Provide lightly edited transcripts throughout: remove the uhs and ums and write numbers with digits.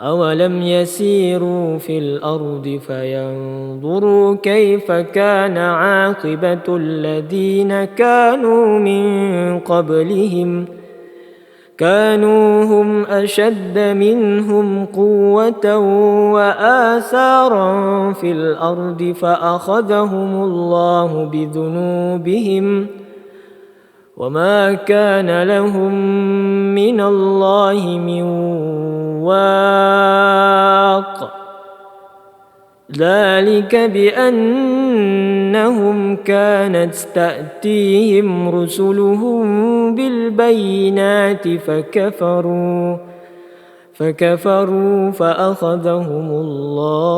أولم يسيروا في الأرض فينظروا كيف كان عاقبة الذين كانوا من قبلهم كانوا هم أشد منهم قوة وآثارا في الأرض فأخذهم الله بذنوبهم وما كان لهم من الله من واق ذلك بأنهم كانت تأتيهم رسلهم بالبينات فكفروا فأخذهم الله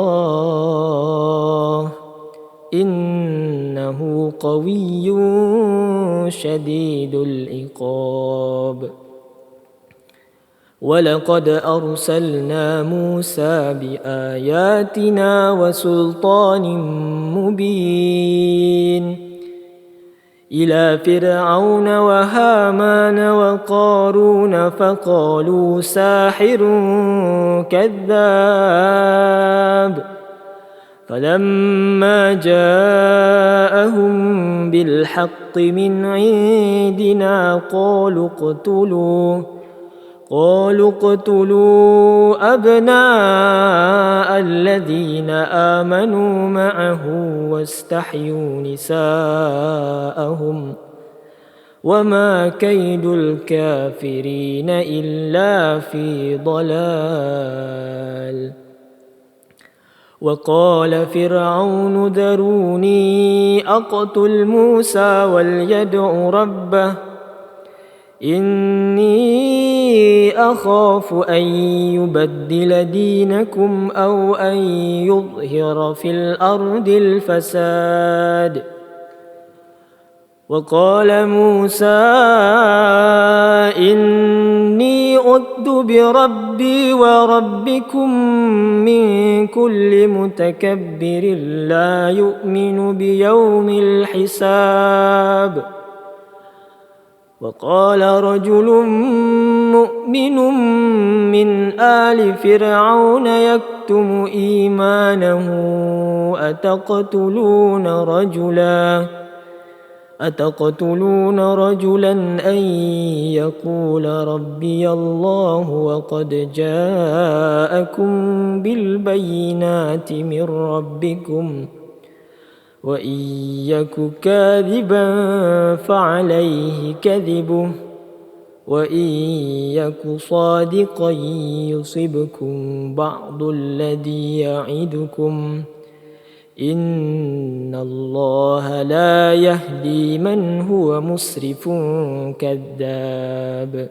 إنه قوي شديد العقاب ولقد أرسلنا موسى بآياتنا وسلطان مبين إلى فرعون وهامان وقارون فقالوا ساحر كذاب فلما جاءهم بالحق من عندنا قالوا اقتلوا أبناء الذين آمنوا معه واستحيوا نساءهم وما كيد الكافرين إلا في ضلال وقال فرعون ذروني أقتل موسى وليدع ربه إني أخاف أن يبدل دينكم أو أن يظهر في الأرض الفساد وقال موسى إني عذت بربي وربكم من كل متكبر لا يؤمن بيوم الحساب وقال رجل مؤمن من آل فرعون يكتم إيمانه أتقتلون رجلا أن يقول ربي الله وقد جاءكم بالبينات من ربكم وإن يك كاذبا فعليه كذبه وإن يك صادقا يصبكم بعض الذي يعدكم إن الله لا يهدي من هو مسرف كذاب